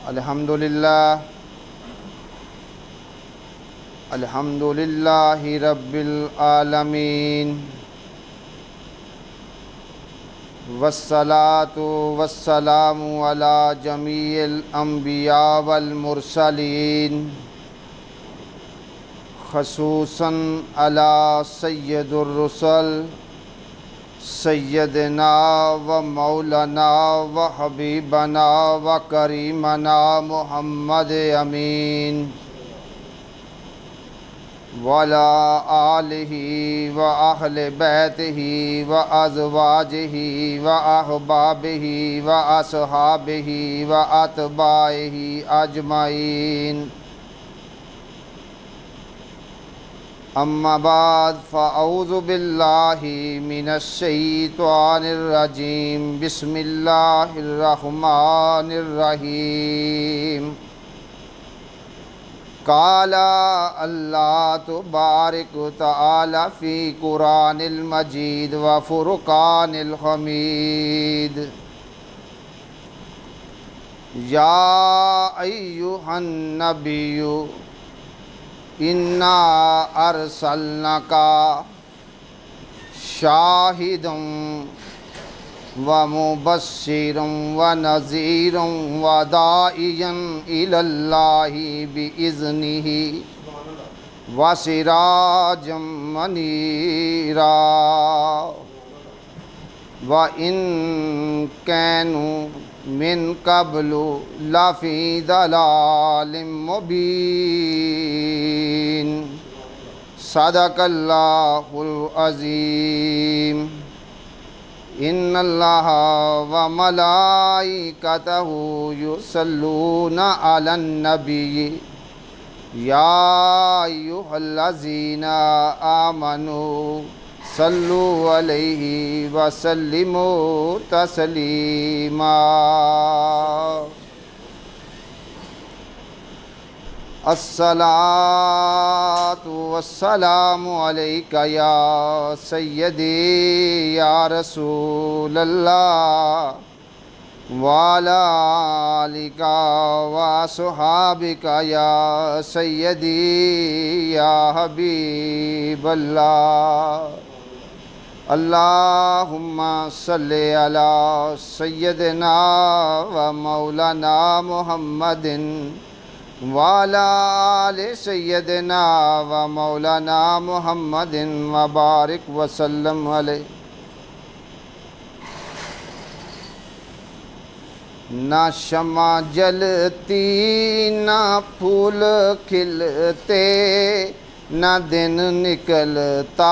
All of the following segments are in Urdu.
الحمدللہ رب العالمین والصلاة والسلام علی جمیع الانبیاء والمرسلین خصوصاً علی سید الرسل سیدنا و مولانا و حبیبنا و کریمنا محمد امین وعلی آلہ و اہل بیتہ و ازواجہ و احبابہ و اصحابہ و اتباعہ اجمعین اما بعد فاعوذ باللہ من الشیطان الرجیم بسم اللہ الرحمن الرحیم قال اللہ تبارک تعالی فی قرآن المجید و فرقان الحمید یا ایہا النبی انا ارسلناک شاہدا ومبشرا ونذیرا وداعیا الی اللہ بإذنہ وسراجا منیرا وإن كانوا من قبل لفی ضلال مبین صدق اللہ العظیم ان اللہ وملائکتہ یصلون علی النبی یا ایھا الذین آمنوا صلوا علیہ وسلموا تسلیما الصلاۃ والسلام علیک یا سیدی یا رسول اللہ وعلی آلک وصحابک یا سیدی یا حبیب اللہ اللہم صلی علی سیدنا و مولانا محمد وعلی آل سیدنا و مولانا محمد وبارک وسلم علیہ نہ شمع جلتی نہ پھول کھلتے نہ دن نکلتا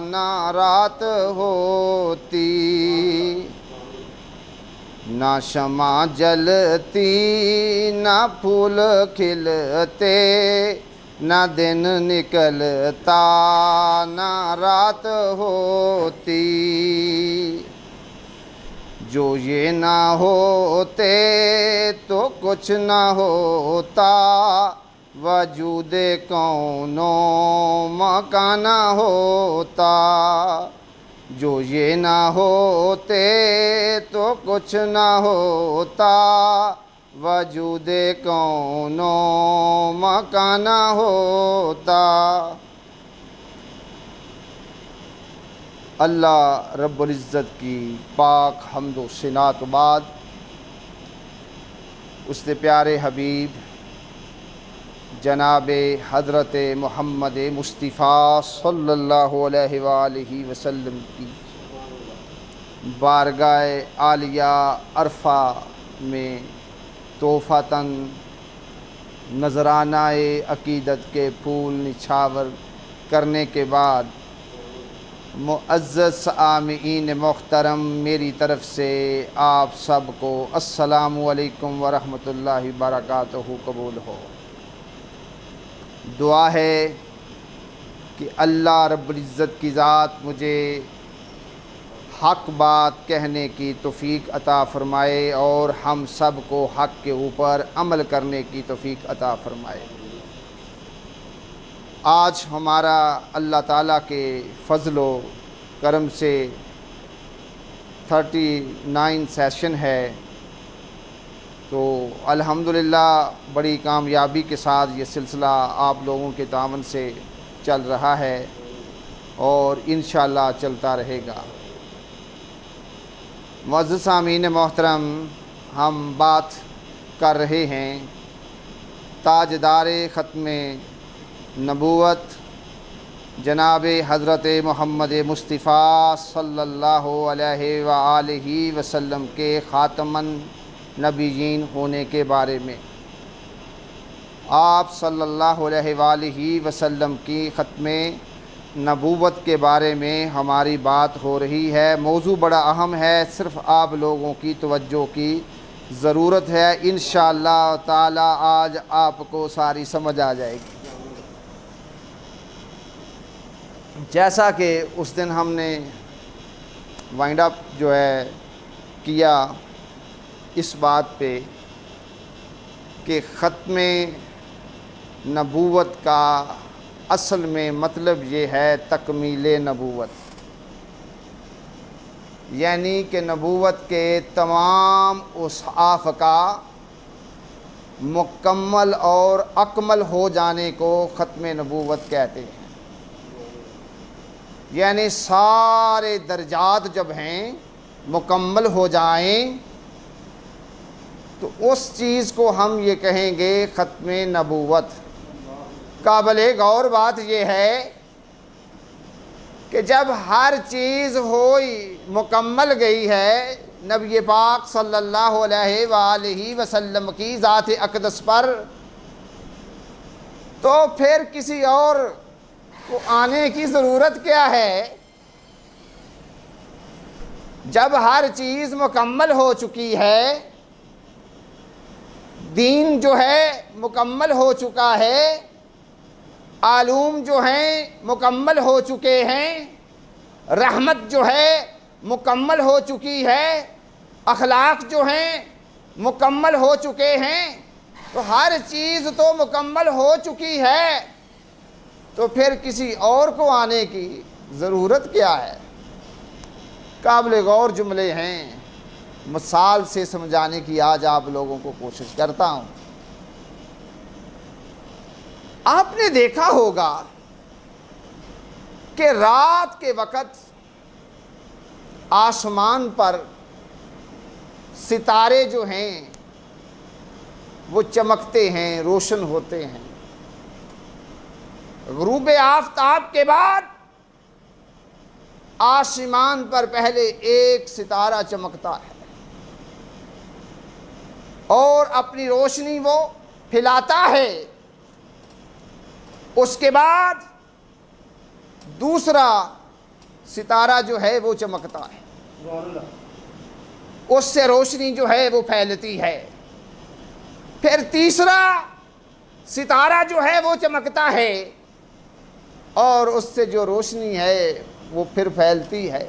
نہ رات ہوتی نہ شمع جلتی نہ پھول کھلتے نہ دن نکلتا نہ رات ہوتی جو یہ نہ ہوتے تو کچھ نہ ہوتا وجود کون و مکان نہ ہوتا جو یہ نہ ہوتے تو کچھ نہ ہوتا وجود کون و مکان نہ ہوتا اللہ رب العزت کی پاک حمد و ثنا تو بعد اس نے پیارے حبیب جناب حضرت محمد مصطفیٰ صلی اللہ علیہ وآلہ وسلم کی بارگاہ عالیہ عرفہ میں تحفتاً نذرانہ عقیدت کے پھول نچھاور کرنے کے بعد معزز سامعین محترم میری طرف سے آپ سب کو السلام علیکم ورحمۃ اللہ وبرکاتہ قبول ہو۔ دعا ہے کہ اللہ رب العزت کی ذات مجھے حق بات کہنے کی توفیق عطا فرمائے اور ہم سب کو حق کے اوپر عمل کرنے کی توفیق عطا فرمائے۔ آج ہمارا اللہ تعالیٰ کے فضل و کرم سے 39 سیشن ہے تو الحمدللہ بڑی کامیابی کے ساتھ یہ سلسلہ آپ لوگوں کے تعاون سے چل رہا ہے اور انشاءاللہ چلتا رہے گا۔ معزز سامعین محترم، ہم بات کر رہے ہیں تاجدار ختم نبوت جناب حضرت محمد مصطفیٰ صلی اللہ علیہ وآلہ وسلم کے خاتم النبیین ہونے کے بارے میں۔ آپ صلی اللہ علیہ وآلہ وسلم کی ختم نبوت کے بارے میں ہماری بات ہو رہی ہے۔ موضوع بڑا اہم ہے، صرف آپ لوگوں کی توجہ کی ضرورت ہے۔ انشاءاللہ تعالی آج آپ کو ساری سمجھ آ جائے گی۔ جیسا کہ اس دن ہم نے وائنڈ اپ جو ہے کیا اس بات پہ کہ ختم نبوت کا اصل میں مطلب یہ ہے تکمیل نبوت، یعنی کہ نبوت کے تمام اوصاف کا مکمل اور اکمل ہو جانے کو ختم نبوت کہتے ہیں۔ یعنی سارے درجات جب ہیں مکمل ہو جائیں تو اس چیز کو ہم یہ کہیں گے ختم نبوت۔ قابل غور بات یہ ہے کہ جب ہر چیز ہوئی مکمل گئی ہے نبی پاک صلی اللہ علیہ وآلہ وسلم کی ذات اقدس پر، تو پھر کسی اور کو آنے کی ضرورت کیا ہے؟ جب ہر چیز مکمل ہو چکی ہے، دین جو ہے مکمل ہو چکا ہے، علوم جو ہیں مکمل ہو چکے ہیں، رحمت جو ہے مکمل ہو چکی ہے، اخلاق جو ہیں مکمل ہو چکے ہیں، تو ہر چیز تو مکمل ہو چکی ہے، تو پھر کسی اور کو آنے کی ضرورت کیا ہے؟ قابل غور جملے ہیں، مثال سے سمجھانے کی آج آپ لوگوں کو کوشش کرتا ہوں۔ آپ نے دیکھا ہوگا کہ رات کے وقت آسمان پر ستارے جو ہیں وہ چمکتے ہیں، روشن ہوتے ہیں۔ غروب آفتاب کے بعد آسمان پر پہلے ایک ستارہ چمکتا ہے اور اپنی روشنی وہ پھیلاتا ہے، اس کے بعد دوسرا ستارہ جو ہے وہ چمکتا ہے، اس سے روشنی جو ہے وہ پھیلتی ہے، پھر تیسرا ستارہ جو ہے وہ چمکتا ہے اور اس سے جو روشنی ہے وہ پھر پھیلتی ہے،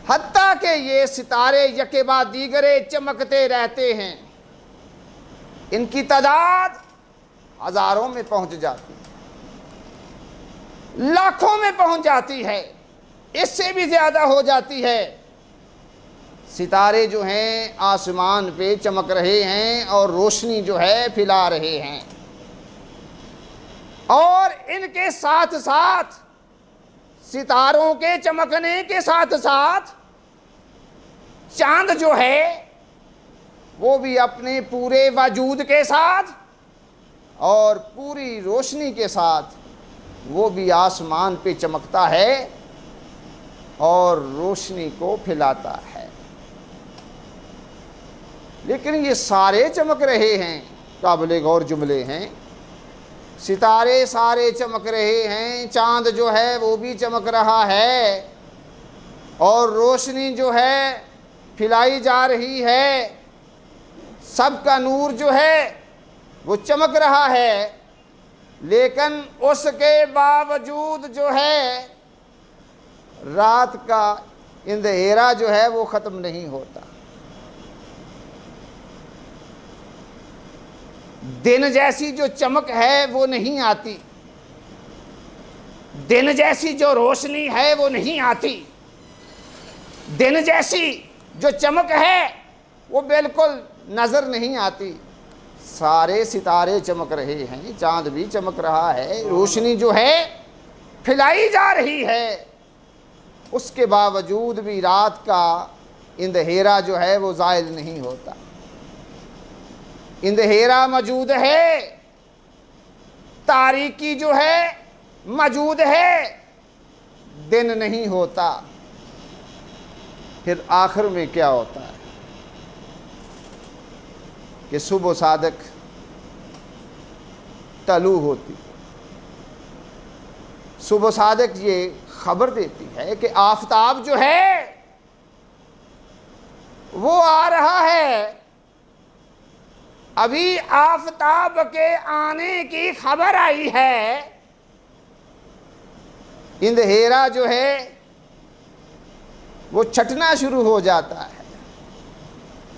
حتیٰ کہ یہ ستارے یکے بعد دیگرے چمکتے رہتے ہیں۔ ان کی تعداد ہزاروں میں پہنچ جاتی ہے، لاکھوں میں پہنچ جاتی ہے، اس سے بھی زیادہ ہو جاتی ہے۔ ستارے جو ہیں آسمان پہ چمک رہے ہیں اور روشنی جو ہے پھیلا رہے ہیں، اور ان کے ساتھ ساتھ ستاروں کے چمکنے کے ساتھ ساتھ چاند جو ہے وہ بھی اپنے پورے وجود کے ساتھ اور پوری روشنی کے ساتھ وہ بھی آسمان پہ چمکتا ہے اور روشنی کو پھیلاتا ہے۔ لیکن یہ سارے چمک رہے ہیں، قابل غور جملے ہیں، ستارے سارے چمک رہے ہیں، چاند جو ہے وہ بھی چمک رہا ہے اور روشنی جو ہے پھیلائی جا رہی ہے، سب کا نور جو ہے وہ چمک رہا ہے، لیکن اس کے باوجود جو ہے رات کا اندھیرا جو ہے وہ ختم نہیں ہوتا، دن جیسی جو چمک ہے وہ نہیں آتی، دن جیسی جو روشنی ہے وہ نہیں آتی، دن جیسی جو چمک ہے وہ بالکل نظر نہیں آتی، سارے ستارے چمک رہے ہیں، چاند بھی چمک رہا ہے، روشنی جو ہے پھیلائی جا رہی ہے، اس کے باوجود بھی رات کا اندھیرا جو ہے وہ زائل نہیں ہوتا۔ اندھیرا موجود ہے، تاریکی جو ہے موجود ہے، دن نہیں ہوتا۔ پھر آخر میں کیا ہوتا ہے کہ صبح صادق طلوع ہوتی، صبح صادق یہ خبر دیتی ہے کہ آفتاب جو ہے وہ آ رہا ہے۔ ابھی آفتاب کے آنے کی خبر آئی ہے، اندھیرا جو ہے وہ چھٹنا شروع ہو جاتا ہے،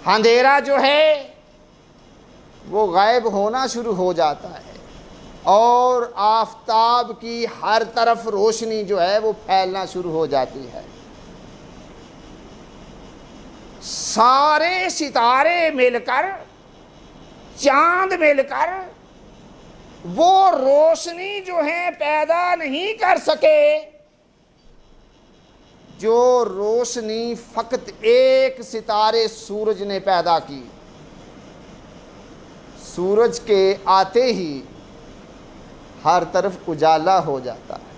اندھیرا جو ہے وہ غائب ہونا شروع ہو جاتا ہے، اور آفتاب کی ہر طرف روشنی جو ہے وہ پھیلنا شروع ہو جاتی ہے۔ سارے ستارے مل کر، چاند مل کر وہ روشنی جو ہے پیدا نہیں کر سکے جو روشنی فقط ایک ستارے سورج نے پیدا کی۔ سورج کے آتے ہی ہر طرف اجالا ہو جاتا ہے،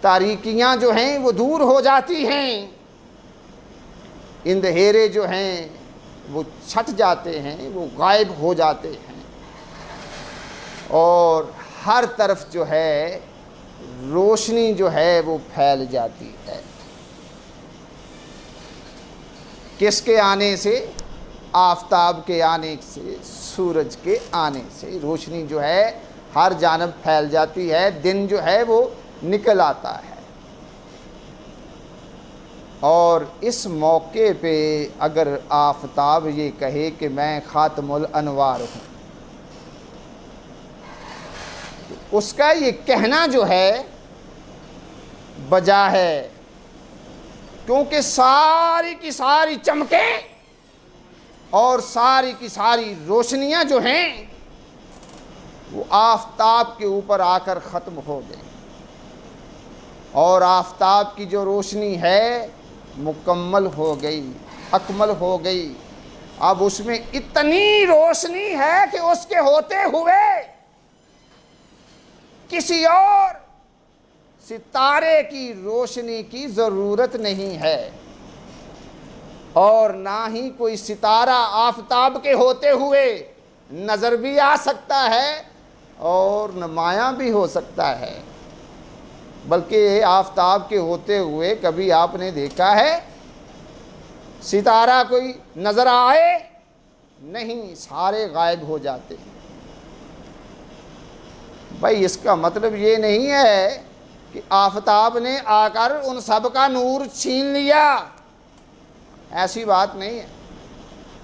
تاریکیاں جو ہیں وہ دور ہو جاتی ہیں، اندھیرے جو ہیں وہ چھٹ جاتے ہیں، وہ غائب ہو جاتے ہیں، اور ہر طرف جو ہے روشنی جو ہے وہ پھیل جاتی ہے۔ کس کے آنے سے؟ آفتاب کے آنے سے، سورج کے آنے سے روشنی جو ہے ہر جانب پھیل جاتی ہے، دن جو ہے وہ نکل آتا ہے۔ اور اس موقع پہ اگر آفتاب یہ کہے کہ میں خاتم الانوار ہوں، تو اس کا یہ کہنا جو ہے بجا ہے، کیونکہ ساری کی ساری چمکیں اور ساری کی ساری روشنیاں جو ہیں وہ آفتاب کے اوپر آ کر ختم ہو گئی، اور آفتاب کی جو روشنی ہے مکمل ہو گئی، اکمل ہو گئی۔ اب اس میں اتنی روشنی ہے کہ اس کے ہوتے ہوئے کسی اور ستارے کی روشنی کی ضرورت نہیں ہے، اور نہ ہی کوئی ستارہ آفتاب کے ہوتے ہوئے نظر بھی آ سکتا ہے اور نمایاں بھی ہو سکتا ہے۔ بلکہ آفتاب کے ہوتے ہوئے کبھی آپ نے دیکھا ہے ستارہ کوئی نظر آئے؟ نہیں، سارے غائب ہو جاتے ہیں۔ بھائی اس کا مطلب یہ نہیں ہے کہ آفتاب نے آ کر ان سب کا نور چھین لیا، ایسی بات نہیں ہے،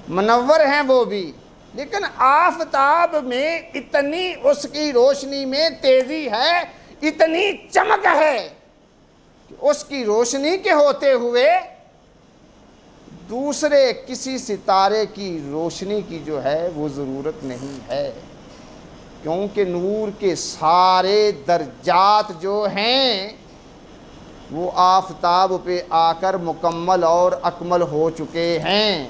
منور ہیں وہ بھی، لیکن آفتاب میں اتنی اس کی روشنی میں تیزی ہے، اتنی چمک ہے کہ اس کی روشنی کے ہوتے ہوئے دوسرے کسی ستارے کی روشنی کی جو ہے وہ ضرورت نہیں ہے، کیونکہ نور کے سارے درجات جو ہیں وہ آفتاب پہ آ کر مکمل اور اکمل ہو چکے ہیں۔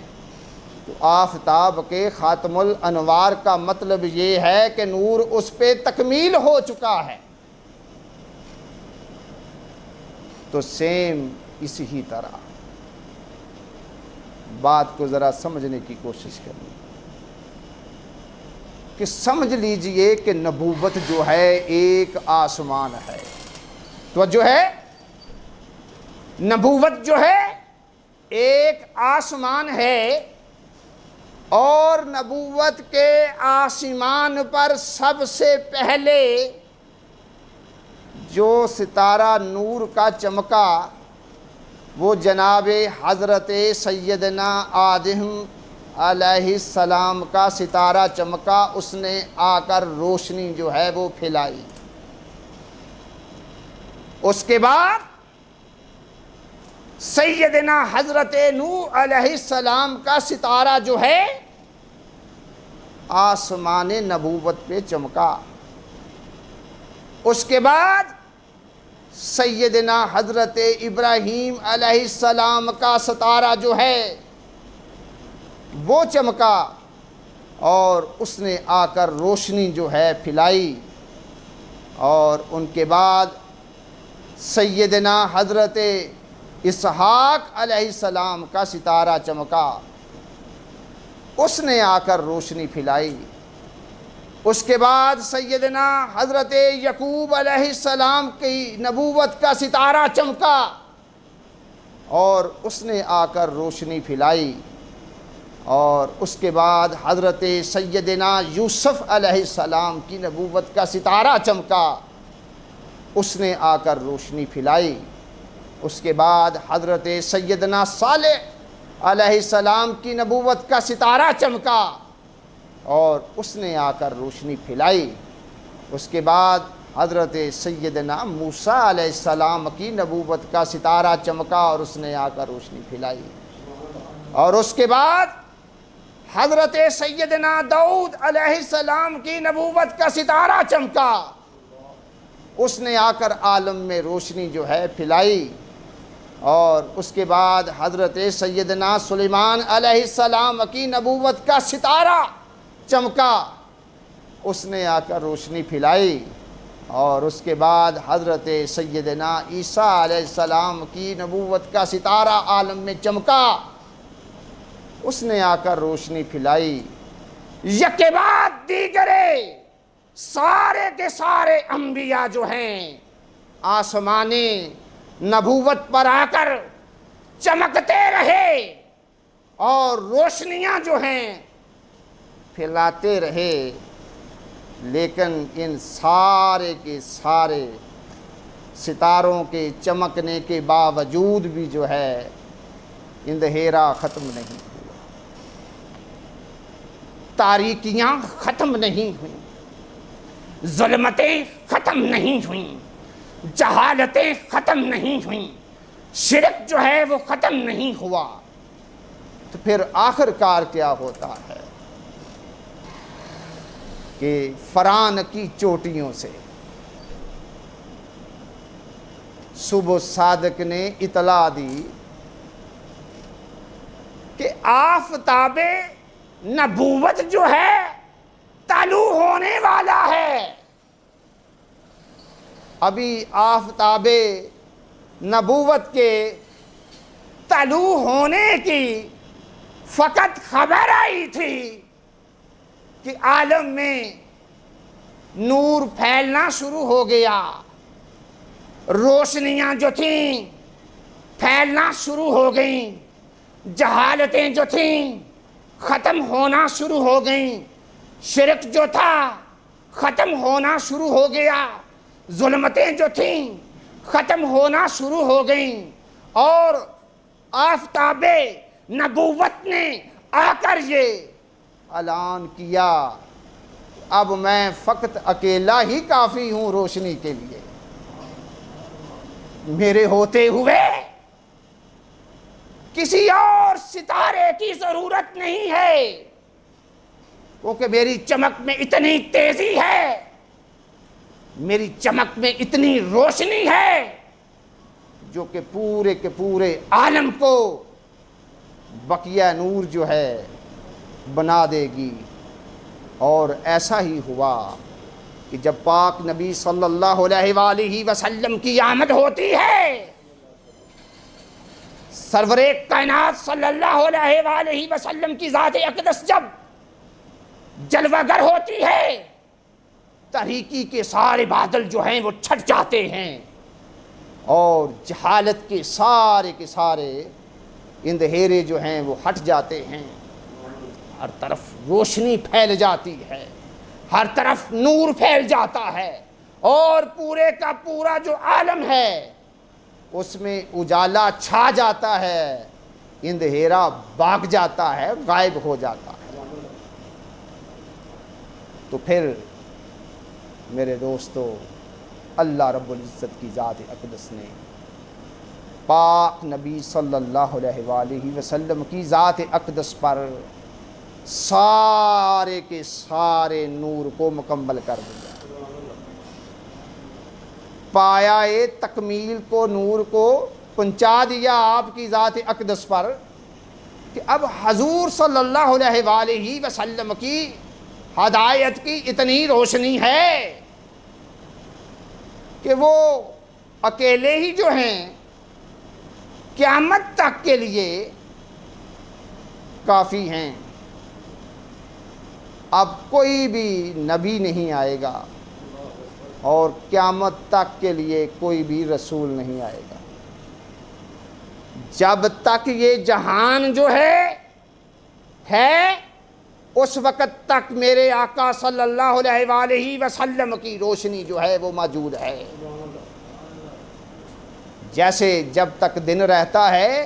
تو آفتاب کے خاتم الانوار کا مطلب یہ ہے کہ نور اس پہ تکمیل ہو چکا ہے۔ تو سیم اسی طرح بات کو ذرا سمجھنے کی کوشش کریں کہ سمجھ لیجئے کہ نبوت جو ہے ایک آسمان ہے، تو جو ہے نبوت جو ہے ایک آسمان ہے، اور نبوت کے آسمان پر سب سے پہلے جو ستارہ نور کا چمکا وہ جناب حضرت سیدنا آدم علیہ السلام کا ستارہ چمکا، اس نے آ کر روشنی جو ہے وہ پھیلائی۔ اس کے بعد سیدنا حضرت نوح علیہ السلام کا ستارہ جو ہے آسمان نبوت پہ چمکا۔ اس کے بعد سیدنا حضرت ابراہیم علیہ السلام کا ستارہ جو ہے وہ چمکا، اور اس نے آ کر روشنی جو ہے پھیلائی۔ اور ان کے بعد سیدنا حضرت اسحاق علیہ السلام کا ستارہ چمکا، اس نے آ کر روشنی پھیلائی۔ اس کے بعد سیدنا حضرت یعقوب علیہ السلام کی نبوت کا ستارہ چمکا، اور اس نے آ کر روشنی پھیلائی۔ اور اس کے بعد حضرت سیدنا یوسف علیہ السلام کی نبوت کا ستارہ چمکا، اس نے آ کر روشنی پھیلائی۔ اس کے بعد حضرت سیدنا صالح علیہ السلام کی نبوت کا ستارہ چمکا، اور اس نے آ کر روشنی پھیلائی۔ اس کے بعد حضرت سیدنا موسیٰ علیہ السلام کی نبوت کا ستارہ چمکا، اور اس نے آ کر روشنی پھیلائی۔ اور اس کے بعد حضرت سیدنا داؤد علیہ السلام کی نبوت کا ستارہ چمکا، اس نے آ کر عالم میں روشنی جو ہے پھیلائی۔ اور اس کے بعد حضرت سیدنا سلیمان علیہ السلام کی نبوت کا ستارہ چمکا، اس نے آ کر روشنی پھیلائی۔ اور اس کے بعد حضرت سیدنا عیسیٰ علیہ السلام کی نبوت کا ستارہ عالم میں چمکا، اس نے آ کر روشنی پھیلائی۔ یک کے بعد دیگرے سارے کے سارے انبیاء جو ہیں آسمان نبوت پر آ کر چمکتے رہے، اور روشنیاں جو ہیں پھیلاتے رہے، لیکن ان سارے کے سارے ستاروں کے چمکنے کے باوجود بھی جو ہے اندھیرا ختم نہیں ہوا، تاریکیاں ختم نہیں ہوئیں، ظلمتیں ختم نہیں ہوئیں، جہالتیں ختم نہیں ہوئیں، شرک جو ہے وہ ختم نہیں ہوا۔ تو پھر آخر کار کیا ہوتا ہے کہ فرعون کی چوٹیوں سے صبح صادق نے اطلاع دی کہ آفتاب نبوت جو ہے طلوع ہونے والا ہے۔ ابھی آفتاب نبوت کے طلوع ہونے کی فقط خبر آئی تھی کہ عالم میں نور پھیلنا شروع ہو گیا، روشنیاں جو تھیں پھیلنا شروع ہو گئیں، جہالتیں جو تھیں ختم ہونا شروع ہو گئیں، شرک جو تھا ختم ہونا شروع ہو گیا، ظلمتیں جو تھیں ختم ہونا شروع ہو گئیں، اور آفتاب نبوت نے آ کر یہ اعلان کیا اب میں فقط اکیلا ہی کافی ہوں روشنی کے لیے، میرے ہوتے ہوئے کسی اور ستارے کی ضرورت نہیں ہے، کیونکہ میری چمک میں اتنی تیزی ہے، میری چمک میں اتنی روشنی ہے جو کہ پورے کے پورے عالم کو بقیہ نور جو ہے بنا دے گی۔ اور ایسا ہی ہوا کہ جب پاک نبی صلی اللہ علیہ وآلہ وسلم کی آمد ہوتی ہے، سرور کائنات صلی اللہ علیہ وآلہ وسلم کی ذات اقدس جب جلوہ گر ہوتی ہے، تاریکی کے سارے بادل جو ہیں وہ چھٹ جاتے ہیں، اور جہالت کے سارے اندھیرے جو ہیں وہ ہٹ جاتے ہیں، ہر طرف روشنی پھیل جاتی ہے، ہر طرف نور پھیل جاتا ہے، اور پورے کا پورا جو عالم ہے اس میں اجالا چھا جاتا ہے، اندھیرا بھاگ جاتا ہے، غائب ہو جاتا ہے۔ تو پھر میرے دوستو، اللہ رب العزت کی ذات اقدس نے پاک نبی صلی اللہ علیہ وآلہ وسلم کی ذات اقدس پر سارے کے سارے نور کو مکمل کر دیا، پایہ تکمیل کو، نور کو پہنچا دیا آپ کی ذات اقدس پر، کہ اب حضور صلی اللہ علیہ وآلہ وسلم کی ہدایت کی اتنی روشنی ہے کہ وہ اکیلے ہی جو ہیں قیامت تک کے لیے کافی ہیں۔ اب کوئی بھی نبی نہیں آئے گا اور قیامت تک کے لیے کوئی بھی رسول نہیں آئے گا، جب تک یہ جہان جو ہے اس وقت تک میرے آقا صلی اللہ علیہ وآلہ وسلم کی روشنی جو ہے وہ موجود ہے۔ جیسے جب تک دن رہتا ہے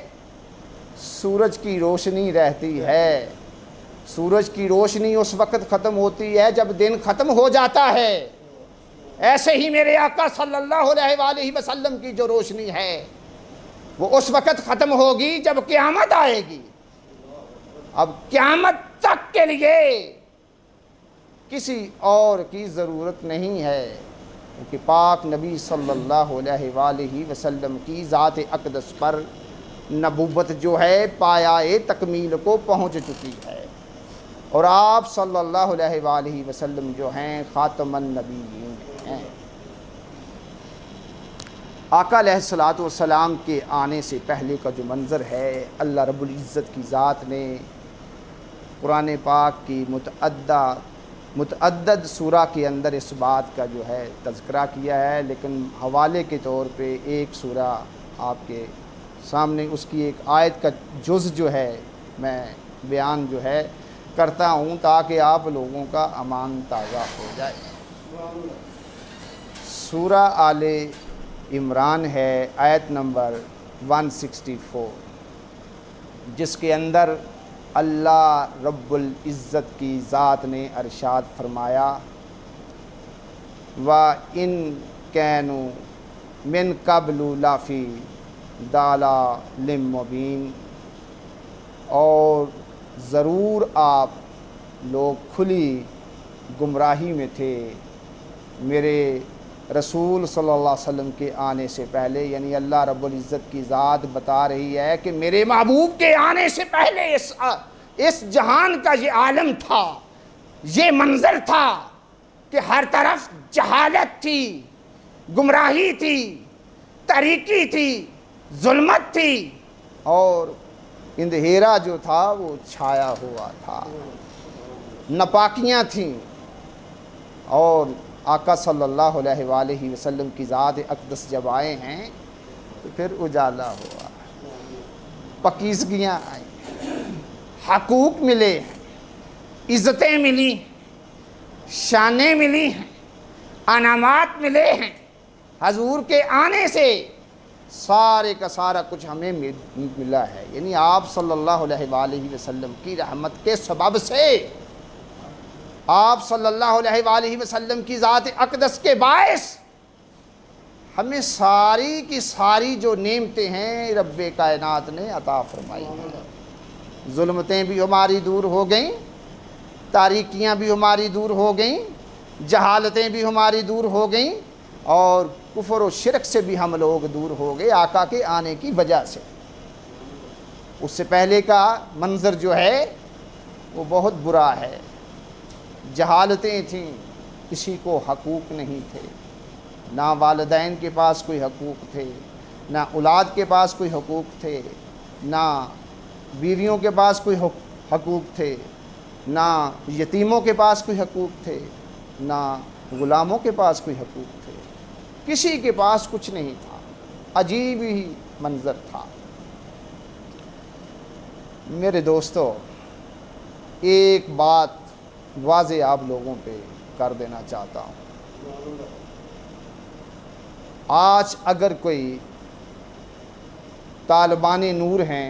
سورج کی روشنی رہتی ہے، سورج کی روشنی اس وقت ختم ہوتی ہے جب دن ختم ہو جاتا ہے، ایسے ہی میرے آقا صلی اللہ علیہ وآلہ وسلم کی جو روشنی ہے وہ اس وقت ختم ہوگی جب قیامت آئے گی۔ اب قیامت تک کے لیے کسی اور کی ضرورت نہیں ہے، کیونکہ پاک نبی صلی اللہ علیہ وآلہ وسلم کی ذات اقدس پر نبوت جو ہے پایہ تکمیل کو پہنچ چکی ہے، اور آپ صلی اللہ علیہ وآلہ وسلم جو ہیں خاتم النبیین ہیں۔ آقا علیہ الصلوۃ والسلام کے آنے سے پہلے کا جو منظر ہے، اللہ رب العزت کی ذات نے قرآن پاک کی متعدد سورہ کے اندر اس بات کا جو ہے تذکرہ کیا ہے، لیکن حوالے کے طور پہ ایک سورہ آپ کے سامنے اس کی ایک آیت کا جز جو ہے میں بیان جو ہے کرتا ہوں تاکہ آپ لوگوں کا امان تازہ ہو جائے۔ سورہ آل عمران ہے، آیت نمبر 164، جس کے اندر اللہ رب العزت کی ذات نے ارشاد فرمایا وَإِن كَانُوا مِن قَبْلُ لَفِي ضَلَالٍ مُّبِينٍ، اور ضرور آپ لوگ کھلی گمراہی میں تھے میرے رسول صلی اللہ علیہ وسلم کے آنے سے پہلے۔ یعنی اللہ رب العزت کی ذات بتا رہی ہے کہ میرے محبوب کے آنے سے پہلے اس جہان کا یہ عالم تھا، یہ منظر تھا کہ ہر طرف جہالت تھی، گمراہی تھی، تاریکی تھی، ظلمت تھی، اور اندھیرا جو تھا وہ چھایا ہوا تھا، ناپاکیاں تھیں، اور آقا صلی اللہ علیہ وآلہ وسلم کی ذات اقدس جب آئے ہیں تو پھر اجالا ہوا، پاکیزگیاں آئیں، حقوق ملے ہیں، عزتیں ملی، شانیں ملی ہیں، انعامات ملے ہیں۔ حضور کے آنے سے سارے کا سارا کچھ ہمیں ملا ہے، یعنی آپ صلی اللہ علیہ وآلہ وسلم کی رحمت کے سبب سے، آپ صلی اللہ علیہ وآلہ وسلم کی ذات اقدس کے باعث ہمیں ساری کی ساری جو نعمتیں ہیں رب کائنات نے عطا فرمائی ہیں۔ ظلمتیں بھی ہماری دور ہو گئیں، تاریکیاں بھی ہماری دور ہو گئیں، جہالتیں بھی ہماری دور ہو گئیں، اور کفر و شرک سے بھی ہم لوگ دور ہو گئے آقا کے آنے کی وجہ سے۔ اس سے پہلے کا منظر جو ہے وہ بہت برا ہے، جہالتیں تھیں، کسی کو حقوق نہیں تھے، نہ والدین کے پاس کوئی حقوق تھے، نہ اولاد کے پاس کوئی حقوق تھے، نہ بیویوں کے پاس کوئی حقوق تھے، نہ یتیموں کے پاس کوئی حقوق تھے، نہ غلاموں کے پاس کوئی حقوق تھے، کسی کے پاس کچھ نہیں تھا، عجیب ہی منظر تھا۔ میرے دوستو، ایک بات واضح آپ لوگوں پہ کر دینا چاہتا ہوں، آج اگر کوئی طالبان نور ہیں،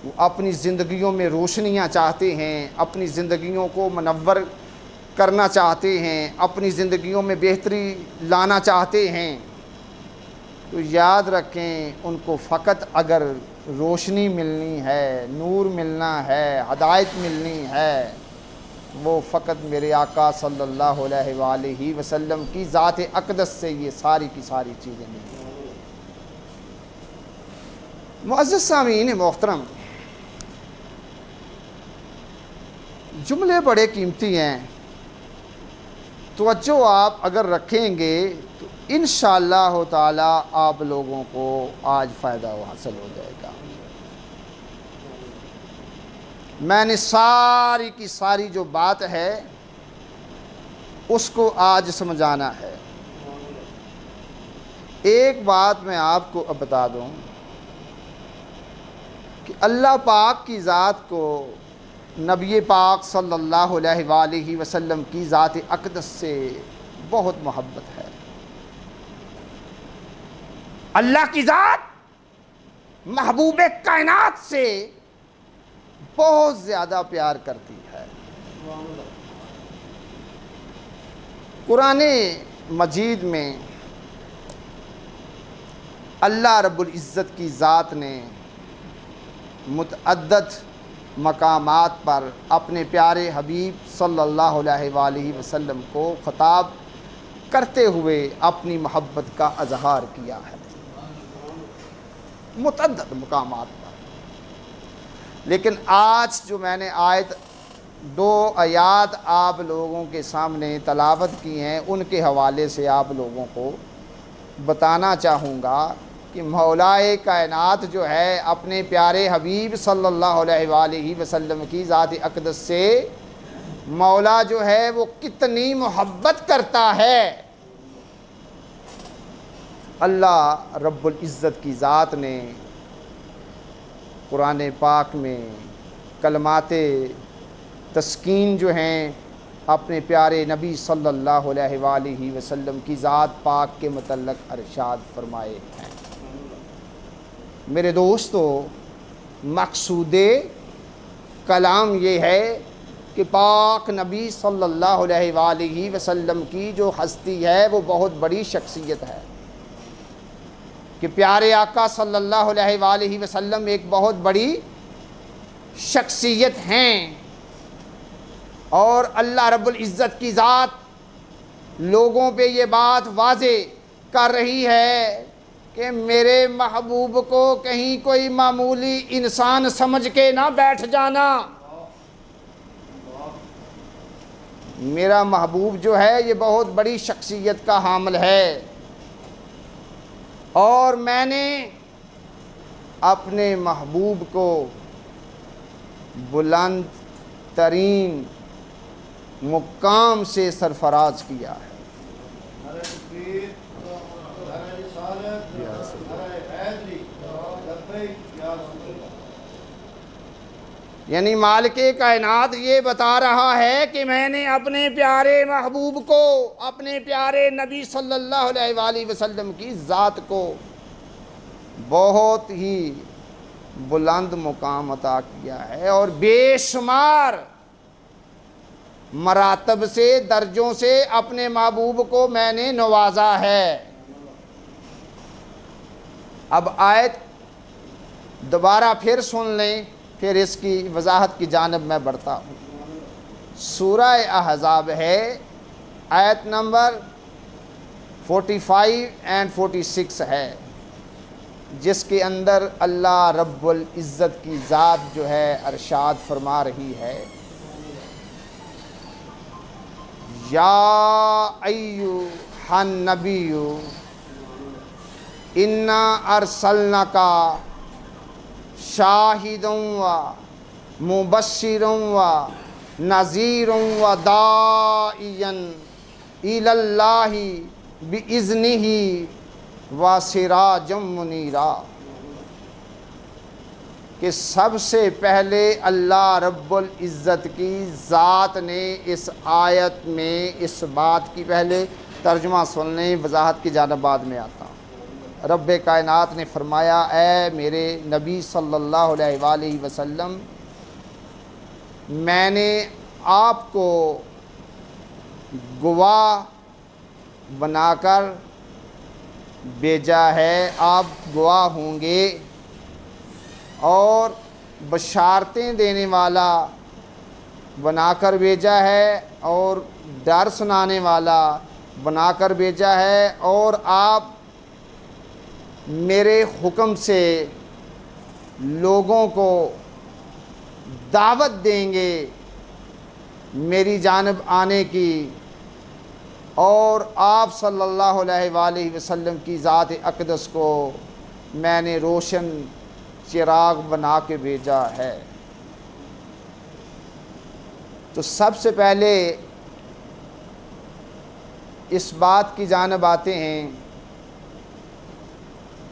وہ اپنی زندگیوں میں روشنیاں چاہتے ہیں، اپنی زندگیوں کو منور کرنا چاہتے ہیں، اپنی زندگیوں میں بہتری لانا چاہتے ہیں، تو یاد رکھیں ان کو فقط اگر روشنی ملنی ہے، نور ملنا ہے، ہدایت ملنی ہے، وہ فقط میرے آقا صلی اللہ علیہ وآلہ وسلم کی ذات اقدس سے یہ ساری کی ساری چیزیں ملیں۔ معزز سامعین محترم، جملے بڑے قیمتی ہیں، توجہ آپ اگر رکھیں گے تو انشاءاللہ تعالی آپ لوگوں کو آج فائدہ حاصل ہو جائے گا۔ میں نے ساری کی ساری جو بات ہے اس کو آج سمجھانا ہے۔ ایک بات میں آپ کو اب بتا دوں کہ اللہ پاک کی ذات کو نبی پاک صلی اللہ علیہ وآلہ وسلم کی ذات اقدس سے بہت محبت ہے۔ اللہ کی ذات محبوب کائنات سے بہت زیادہ پیار کرتی ہے۔ قرآن مجید میں اللہ رب العزت کی ذات نے متعدد مقامات پر اپنے پیارے حبیب صلی اللہ علیہ وآلہ وسلم کو خطاب کرتے ہوئے اپنی محبت کا اظہار کیا ہے، متعدد مقامات پر۔ لیکن آج جو میں نے دو آیات آپ لوگوں کے سامنے تلاوت کی ہیں، ان کے حوالے سے آپ لوگوں کو بتانا چاہوں گا کہ مولا کائنات جو ہے اپنے پیارے حبیب صلی اللہ علیہ وآلہ وسلم کی ذات اقدس سے مولا جو ہے وہ کتنی محبت کرتا ہے۔ اللہ رب العزت کی ذات نے قرآن پاک میں کلمات تسکین جو ہیں اپنے پیارے نبی صلی اللہ علیہ وآلہ وسلم کی ذات پاک کے متعلق ارشاد فرمائے ہیں۔ میرے دوستو، مقصود کلام یہ ہے کہ پاک نبی صلی اللہ علیہ وآلہ وسلم کی جو ہستی ہے وہ بہت بڑی شخصیت ہے، کہ پیارے آقا صلی اللہ علیہ وآلہ وسلم ایک بہت بڑی شخصیت ہیں، اور اللہ رب العزت کی ذات لوگوں پہ یہ بات واضح کر رہی ہے کہ میرے محبوب کو کہیں کوئی معمولی انسان سمجھ کے نہ بیٹھ جانا۔ میرا محبوب جو ہے یہ بہت بڑی شخصیت کا حامل ہے، اور میں نے اپنے محبوب کو بلند ترین مقام سے سرفراز کیا ہے۔ یعنی مالک کائنات یہ بتا رہا ہے کہ میں نے اپنے پیارے محبوب کو، اپنے پیارے نبی صلی اللہ علیہ وآلہ وسلم کی ذات کو بہت ہی بلند مقام عطا کیا ہے، اور بے شمار مراتب سے، درجوں سے اپنے محبوب کو میں نے نوازا ہے۔ اب آیت دوبارہ پھر سن لیں، پھر اس کی وضاحت کی جانب میں بڑھتا ہوں۔ سورہ احزاب ہے، آیت نمبر 45 اور 46 ہے، جس کے اندر اللہ رب العزت کی ذات جو ہے ارشاد فرما رہی ہے، یا ایھا النبی انا ارسلناک شاہدا و مبشرا و نذیرا و داعیا الی اللہ باذنہ و سراجا منیرا، کہ سب سے پہلے اللہ رب العزت کی ذات نے اس آیت میں اس بات کی، پہلے ترجمہ سن لیں، وضاحت کی جانب بعد میں آتا ہوں۔ رب کائنات نے فرمایا، اے میرے نبی صلی اللہ علیہ وآلہ وسلم، میں نے آپ کو گواہ بنا کر بھیجا ہے، آپ گواہ ہوں گے، اور بشارتیں دینے والا بنا کر بھیجا ہے، اور ڈر سنانے والا بنا کر بھیجا ہے، اور آپ میرے حکم سے لوگوں کو دعوت دیں گے میری جانب آنے کی، اور آپ صلی اللہ علیہ وآلہ وسلم کی ذات اقدس کو میں نے روشن چراغ بنا کے بھیجا ہے۔ تو سب سے پہلے اس بات کی جانب آتے ہیں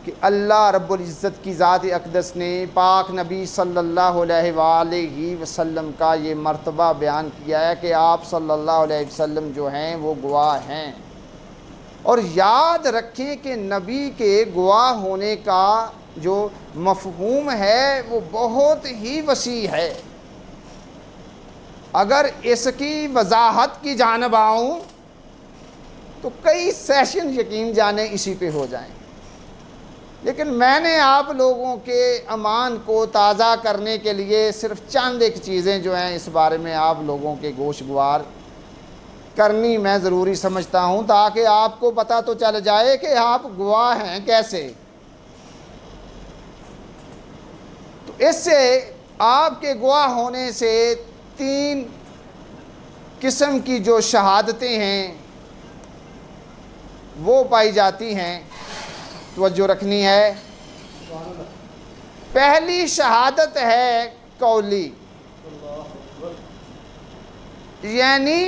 کہ اللہ رب العزت کی ذات اقدس نے پاک نبی صلی اللہ علیہ وآلہ وسلم کا یہ مرتبہ بیان کیا ہے کہ آپ صلی اللہ علیہ وسلم جو ہیں وہ گواہ ہیں۔ اور یاد رکھیں کہ نبی کے گواہ ہونے کا جو مفہوم ہے وہ بہت ہی وسیع ہے۔ اگر اس کی وضاحت کی جانب آؤں تو کئی سیشن یقین جانے اسی پہ ہو جائیں، لیکن میں نے آپ لوگوں کے ایمان کو تازہ کرنے کے لیے صرف چند ایک چیزیں جو ہیں اس بارے میں آپ لوگوں کے گوشگوار کرنی میں ضروری سمجھتا ہوں، تاکہ آپ کو پتہ تو چل جائے کہ آپ گواہ ہیں کیسے۔ تو اس سے آپ کے گواہ ہونے سے 3 قسم کی جو شہادتیں ہیں وہ پائی جاتی ہیں، توجہ رکھنی ہے۔ پہلی شہادت ہے قولی، یعنی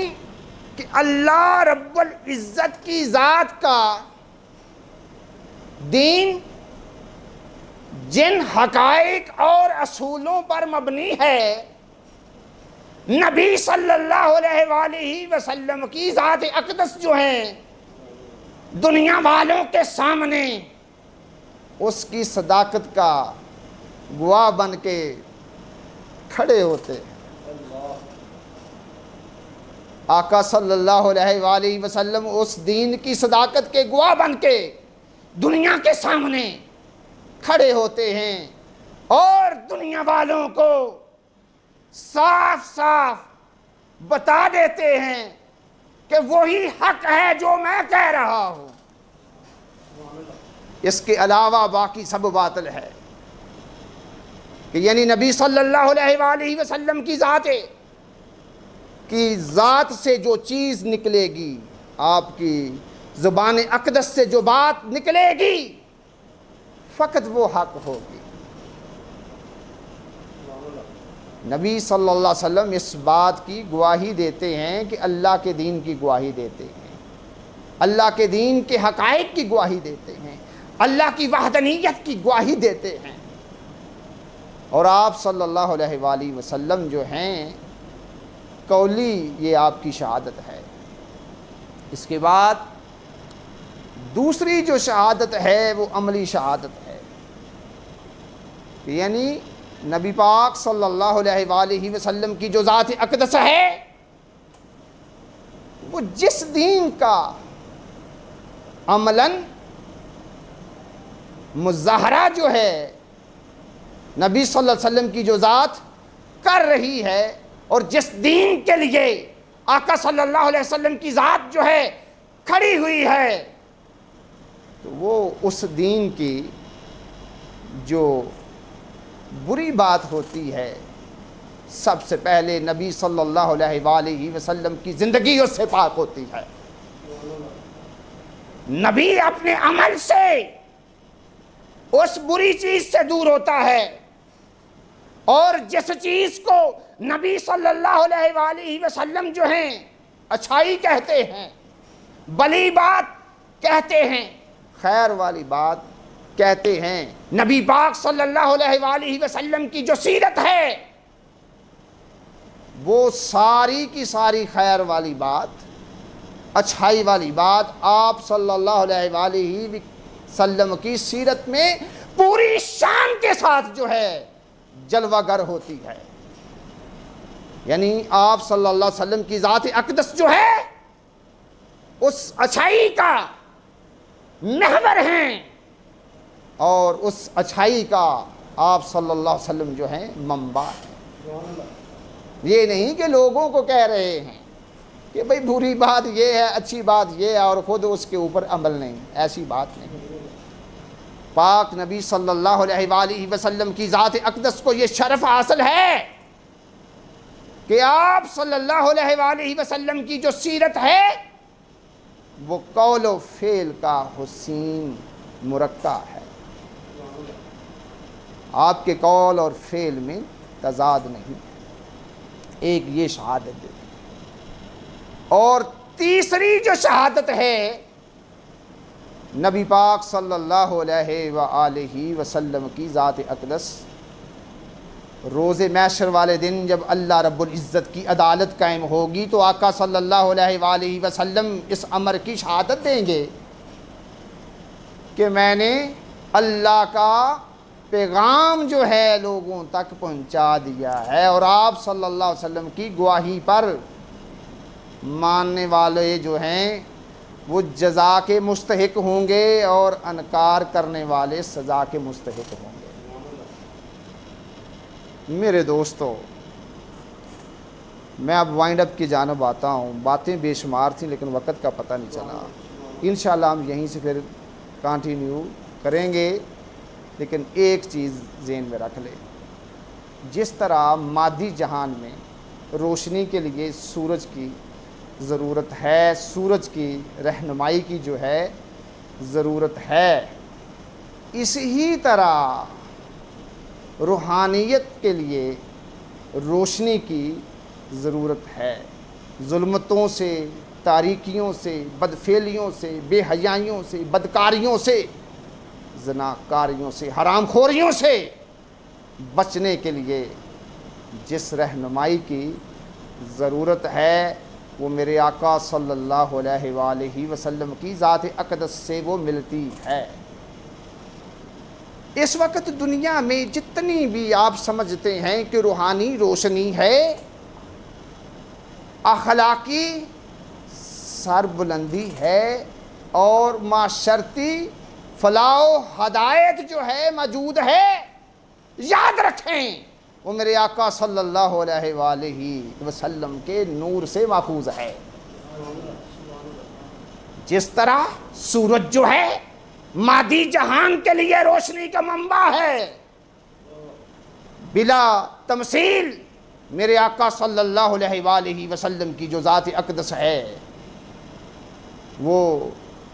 کہ اللہ رب العزت کی ذات کا دین جن حقائق اور اصولوں پر مبنی ہے، نبی صلی اللہ علیہ وآلہ وسلم کی ذات اقدس جو ہیں دنیا والوں کے سامنے اس کی صداقت کا گواہ بن کے کھڑے ہوتے ہیں۔ آقا صلی اللہ علیہ وآلہ وسلم اس دین کی صداقت کے گواہ بن کے دنیا کے سامنے کھڑے ہوتے ہیں اور دنیا والوں کو صاف صاف بتا دیتے ہیں کہ وہی حق ہے جو میں کہہ رہا ہوں، اس کے علاوہ باقی سب باطل ہے۔ کہ یعنی نبی صلی اللہ علیہ وآلہ وسلم کی ذات سے جو چیز نکلے گی، آپ کی زبان اقدس سے جو بات نکلے گی، فقط وہ حق ہوگی۔ نبی صلی اللہ علیہ وسلم اس بات کی گواہی دیتے ہیں کہ اللہ کے دین کی گواہی دیتے ہیں، اللہ کے دین کے حقائق کی گواہی دیتے ہیں، اللہ کی وحدانیت کی گواہی دیتے ہیں۔ اور آپ صلی اللہ علیہ وآلہ وسلم جو ہیں قولی، یہ آپ کی شہادت ہے۔ اس کے بعد دوسری جو شہادت ہے وہ عملی شہادت ہے، یعنی نبی پاک صلی اللہ علیہ وآلہ وسلم کی جو ذات اقدس ہے وہ جس دین کا عملاً مظاہرہ جو ہے نبی صلی اللہ علیہ وسلم کی جو ذات کر رہی ہے، اور جس دین کے لیے آقا صلی اللہ علیہ وسلم کی ذات جو ہے کھڑی ہوئی ہے، تو وہ اس دین کی جو بری بات ہوتی ہے سب سے پہلے نبی صلی اللہ علیہ وآلہ وسلم کی زندگی اس سے پاک ہوتی ہے۔ نبی اپنے عمل سے اس بری چیز سے دور ہوتا ہے، اور جس چیز کو نبی صلی اللہ علیہ وآلہ وسلم جو ہیں اچھائی کہتے ہیں، بلی بات کہتے ہیں، خیر والی بات کہتے ہیں، نبی پاک صلی اللہ علیہ وآلہ وسلم کی جو سیرت ہے وہ ساری کی ساری خیر والی بات، اچھائی والی بات آپ صلی اللہ علیہ وآلہ وسلم کی سیرت میں پوری شان کے ساتھ جو ہے جلوہ گر ہوتی ہے۔ یعنی آپ صلی اللہ علیہ وسلم کی ذات اقدس جو ہے اس اچھائی کا محور ہیں، اور اس اچھائی کا آپ صلی اللہ علیہ وسلم جو ہیں منبع ہیں۔ یہ نہیں کہ لوگوں کو کہہ رہے ہیں کہ بھئی بری بات یہ ہے، اچھی بات یہ ہے، اور خود اس کے اوپر عمل نہیں، ایسی بات نہیں۔ پاک نبی صلی اللہ علیہ وآلہ وسلم کی ذات اقدس کو یہ شرف حاصل ہے کہ آپ صلی اللہ علیہ وآلہ وسلم کی جو سیرت ہے وہ قول و فعل کا حسین مرکب ہے۔ آپ کے قول اور فعل میں تضاد نہیں، ایک یہ شہادت ہے۔ اور تیسری جو شہادت ہے، نبی پاک صلی اللہ علیہ وآلہ وسلم کی ذات اقدس روز محشر والے دن جب اللہ رب العزت کی عدالت قائم ہوگی تو آقا صلی اللہ علیہ وآلہ وسلم اس امر کی شہادت دیں گے کہ میں نے اللہ کا پیغام جو ہے لوگوں تک پہنچا دیا ہے، اور آپ صلی اللہ علیہ وسلم کی گواہی پر ماننے والے جو ہیں وہ جزا کے مستحق ہوں گے، اور انکار کرنے والے سزا کے مستحق ہوں گے۔ میرے دوستو، میں اب وائنڈ اپ کی جانب آتا ہوں۔ باتیں بے شمار تھیں لیکن وقت کا پتہ نہیں چلا۔ انشاءاللہ ہم یہیں سے پھر کنٹینیو کریں گے، لیکن ایک چیز ذہن میں رکھ لیں، جس طرح مادی جہان میں روشنی کے لیے سورج کی ضرورت ہے، سورج کی رہنمائی کی جو ہے ضرورت ہے، اسی طرح روحانیت کے لیے روشنی کی ضرورت ہے۔ ظلمتوں سے، تاریکیوں سے، بدفعلیوں سے، بے حیائیوں سے، بدکاریوں سے، زناکاریوں سے، حرام خوریوں سے بچنے کے لیے جس رہنمائی کی ضرورت ہے وہ میرے آقا صلی اللہ علیہ وآلہ وسلم کی ذات اقدس سے وہ ملتی ہے۔ اس وقت دنیا میں جتنی بھی آپ سمجھتے ہیں کہ روحانی روشنی ہے، اخلاقی سربلندی ہے، اور معاشرتی فلاح و ہدایت جو ہے موجود ہے، یاد رکھیں وہ میرے آقا صلی اللہ علیہ وآلہ وسلم کے نور سے ماخوذ ہے۔ جس طرح سورج جو ہے مادی جہان کے لیے روشنی کا منبع ہے، بلا تمثیل میرے آقا صلی اللہ علیہ وآلہ وسلم کی جو ذات اقدس ہے وہ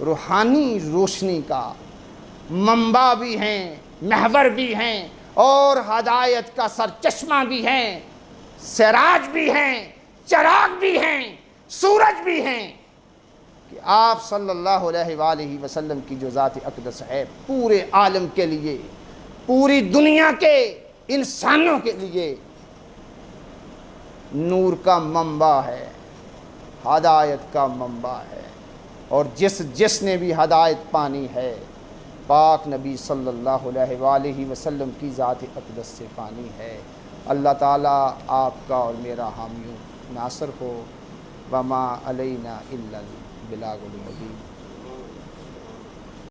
روحانی روشنی کا منبع بھی ہیں، محور بھی ہیں، اور ہدایت کا سرچشمہ بھی ہیں، سراج بھی ہیں، چراغ بھی ہیں، سورج بھی ہیں، کہ آپ صلی اللہ علیہ وآلہ وسلم کی جو ذات اقدس ہے پورے عالم کے لیے، پوری دنیا کے انسانوں کے لیے نور کا منبع ہے، ہدایت کا منبع ہے، اور جس نے بھی ہدایت پانی ہے پاک نبی صلی اللہ علیہ وآلہ وسلم کی ذات اقدس سے پانی ہے۔ اللہ تعالیٰ آپ کا اور میرا حامی ناصر ہو۔ وما علینا الا البلاغ المبین۔